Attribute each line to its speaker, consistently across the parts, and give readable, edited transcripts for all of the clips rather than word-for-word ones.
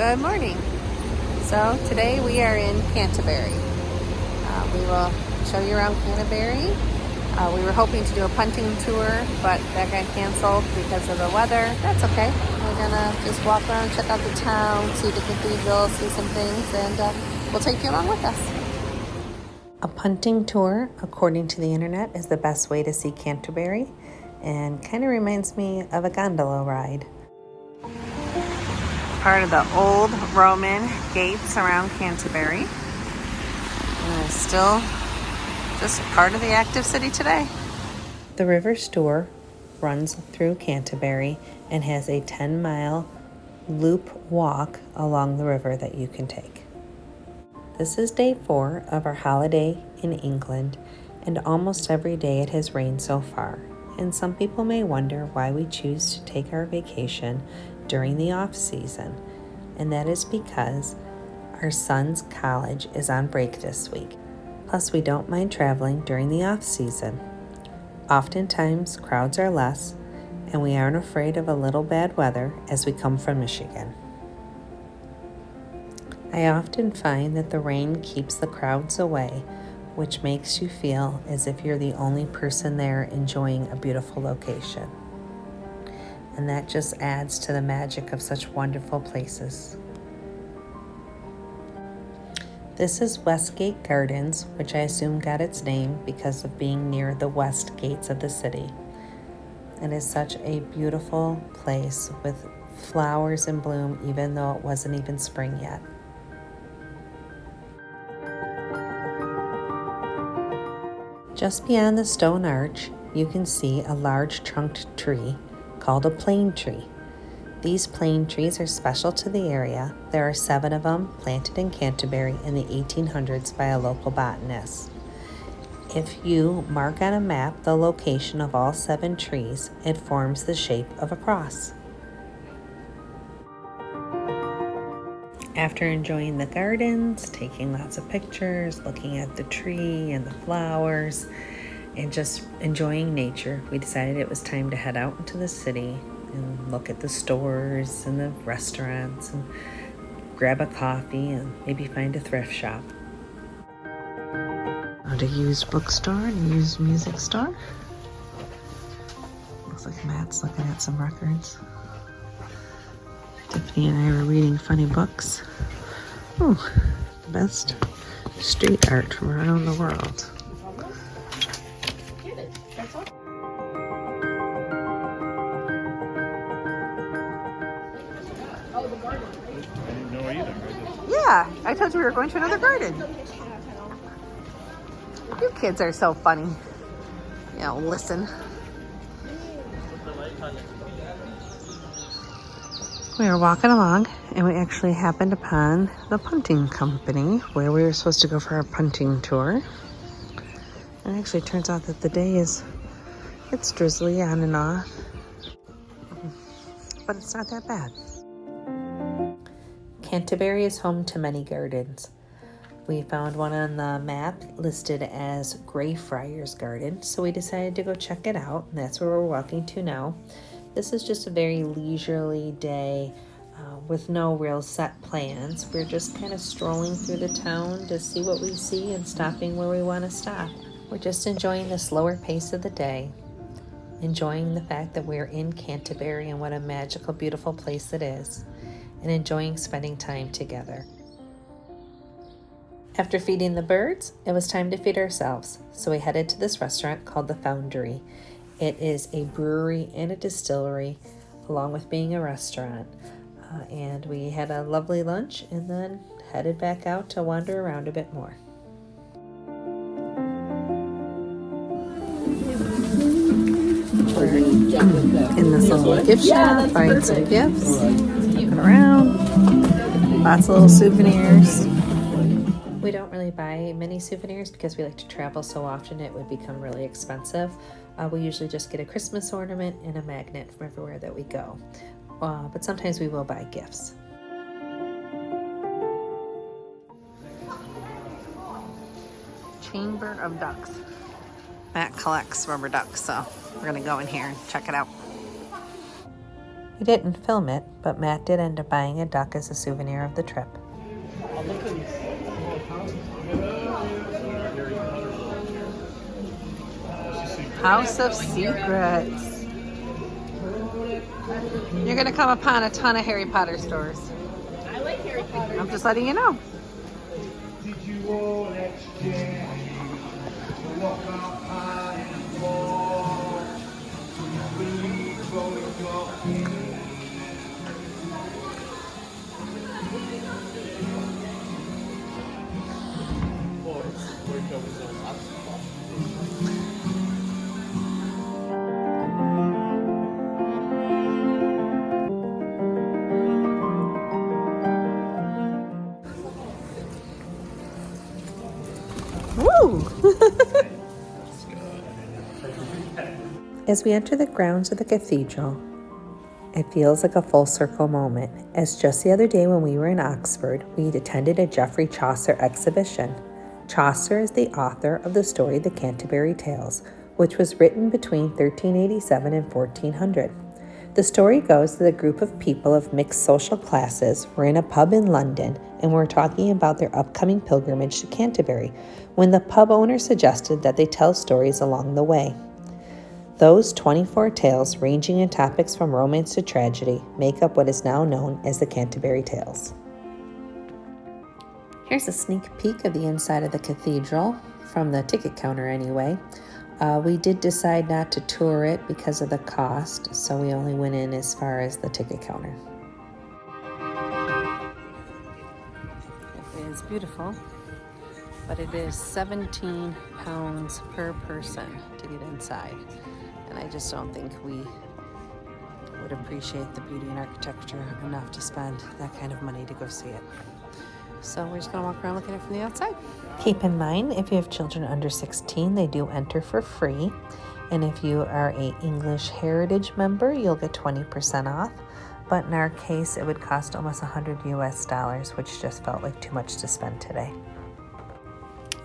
Speaker 1: Good morning. So today we are in Canterbury. We will show you around Canterbury. We were hoping to do a punting tour, but that got canceled because of the weather. That's okay. We're gonna just walk around, check out the town, see the cathedral, see some things, and we'll take you along with us. A punting tour, according to the internet, is the best way to see Canterbury, and kind of reminds me of a gondola ride. Part of the old Roman gates around Canterbury, and it's still just part of the active city today. The River Stour runs through Canterbury and has a 10-mile loop walk along the river that you can take. This is day 4 of our holiday in England, and almost every day it has rained so far. And some people may wonder why we choose to take our vacation during the off-season, and that is because our son's college is on break this week. Plus, we don't mind traveling during the off-season. Oftentimes, crowds are less, and we aren't afraid of a little bad weather as we come from Michigan. I often find that the rain keeps the crowds away, which makes you feel as if you're the only person there enjoying a beautiful location. And that just adds to the magic of such wonderful places. This is Westgate Gardens, which I assume got its name because of being near the west gates of the city. It is such a beautiful place with flowers in bloom, even though it wasn't even spring yet. Just beyond the stone arch, you can see a large trunked tree called a plane tree. These plane trees are special to the area. There are 7 of them planted in Canterbury in the 1800s by a local botanist. If you mark on a map the location of all 7 trees, it forms the shape of a cross. After enjoying the gardens, taking lots of pictures, looking at the tree and the flowers, and just enjoying nature, we decided it was time to head out into the city and look at the stores and the restaurants and grab a coffee and maybe find a thrift shop. Found a used bookstore and a used music store. Looks like Matt's looking at some records. Tiffany and I were reading funny books. Ooh, the best street art from around the world. Yeah, I told you we were going to another garden. You kids are so funny. Listen. We were walking along and we actually happened upon the punting company where we were supposed to go for our punting tour. And it actually turns out that the day it's drizzly on and off, but it's not that bad. Canterbury is home to many gardens. We found one on the map listed as Greyfriars Garden, so we decided to go check it out, and that's where we're walking to now. This is just a very leisurely day with no real set plans. We're just kind of strolling through the town to see what we see and stopping where we want to stop. We're just enjoying the slower pace of the day, enjoying the fact that we're in Canterbury and what a magical, beautiful place it is, and enjoying spending time together. After feeding the birds, it was time to feed ourselves, so we headed to this restaurant called The Foundry. It is a brewery and a distillery, along with being a restaurant. And we had a lovely lunch and then headed back out to wander around a bit more. We're in this little gift shop, buying some gifts, looking around, lots of little souvenirs. We don't really buy many souvenirs because we like to travel so often it would become really expensive. We usually just get a Christmas ornament and a magnet from everywhere that we go. But sometimes we will buy gifts. Chamber of Ducks. Matt collects rubber ducks, so we're gonna go in here and check it out. We didn't film it, but Matt did end up buying a duck as a souvenir of the trip. House of Secrets. You're going to come upon a ton of Harry Potter stores.
Speaker 2: I like Harry Potter.
Speaker 1: I'm just letting you know.
Speaker 3: Did you all exchange? Walk out high and low. Believe blowing your king.
Speaker 1: Woo! As we enter the grounds of the cathedral, it feels like a full circle moment, as just the other day when we were in Oxford, we attended a Geoffrey Chaucer exhibition. Chaucer is the author of the story The Canterbury Tales, which was written between 1387 and 1400. The story goes that a group of people of mixed social classes were in a pub in London and were talking about their upcoming pilgrimage to Canterbury, when the pub owner suggested that they tell stories along the way. Those 24 tales, ranging in topics from romance to tragedy, make up what is now known as the Canterbury Tales. Here's a sneak peek of the inside of the cathedral, from the ticket counter anyway. We did decide not to tour it because of the cost, so we only went in as far as the ticket counter. It is beautiful, but it is 17 pounds per person to get inside. And I just don't think we would appreciate the beauty and architecture enough to spend that kind of money to go see it. So we're just going to walk around looking at it from the outside. Keep in mind, if you have children under 16, they do enter for free. And if you are an English Heritage member, you'll get 20% off. But in our case, it would cost almost $100 US, which just felt like too much to spend today.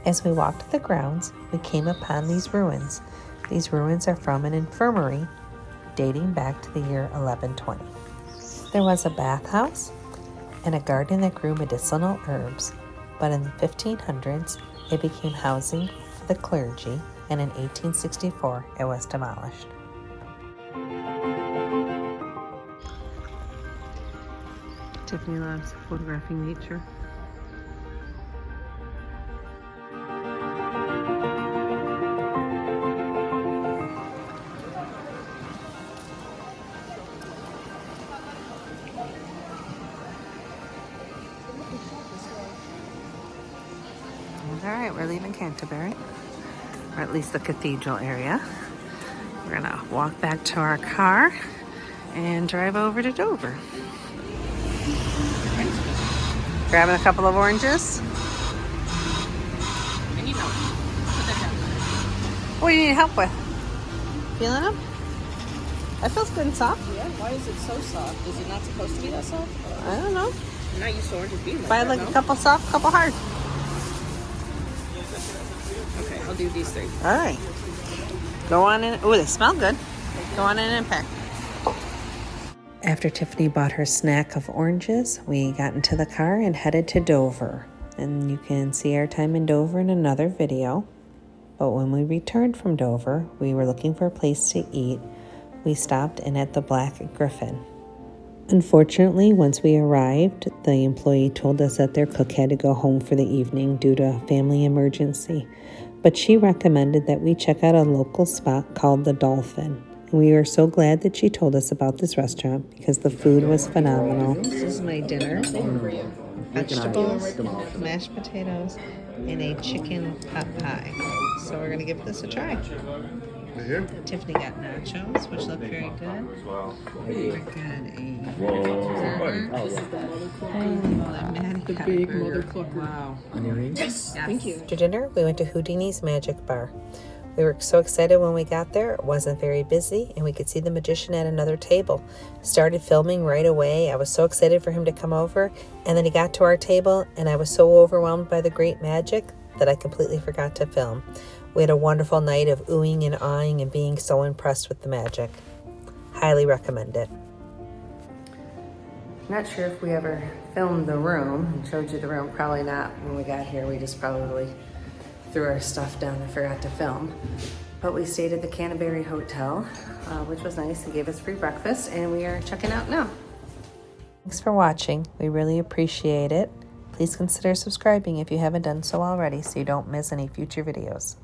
Speaker 1: As we walked the grounds, we came upon these ruins. These ruins are from an infirmary dating back to the year 1120. There was a bathhouse and a garden that grew medicinal herbs, but in the 1500s, it became housing for the clergy, and in 1864, it was demolished. Tiffany loves photographing nature. All right, we're leaving Canterbury, or at least the cathedral area. We're gonna walk back to our car and drive over to Dover. Grabbing a couple of oranges.
Speaker 2: I need help. Put that down.
Speaker 1: What do you need help with? Feeling them? That feels good and soft.
Speaker 2: Yeah, why is it so soft? Is it not supposed to be that soft?
Speaker 1: I don't know.
Speaker 2: I'm not used to oranges being like
Speaker 1: Buy
Speaker 2: that,
Speaker 1: like
Speaker 2: no?
Speaker 1: a couple soft, couple hard.
Speaker 2: Okay, I'll do these three.
Speaker 1: All right. Go on in. Oh, they smell good. Go on in and pack. After Tiffany bought her snack of oranges, we got into the car and headed to Dover. And you can see our time in Dover in another video. But when we returned from Dover, we were looking for a place to eat. We stopped in at the Black Griffin. Unfortunately, once we arrived, the employee told us that their cook had to go home for the evening due to a family emergency. But she recommended that we check out a local spot called the Dolphin. And we were so glad that she told us about this restaurant because the food was phenomenal. This is my dinner. Vegetables, mashed potatoes, and a chicken pot pie. So we're going to give this a try. Tiffany got nachos, which look very good. We got a burger.
Speaker 2: The big mother clucker.
Speaker 1: Wow.
Speaker 2: Yes, thank you.
Speaker 1: After dinner, we went to Houdini's Magic Bar. We were so excited when we got there. It wasn't very busy, and we could see the magician at another table. Started filming right away. I was so excited for him to come over, and then he got to our table, and I was so overwhelmed by the great magic that I completely forgot to film. We had a wonderful night of oohing and awing and being so impressed with the magic. Highly recommend it. Not sure if we ever filmed the room and showed you the room. Probably not when we got here. We just probably threw our stuff down and forgot to film. But we stayed at the Canterbury Hotel, which was nice and gave us free breakfast, and we are checking out now. Thanks for watching. We really appreciate it. Please consider subscribing if you haven't done so already so you don't miss any future videos.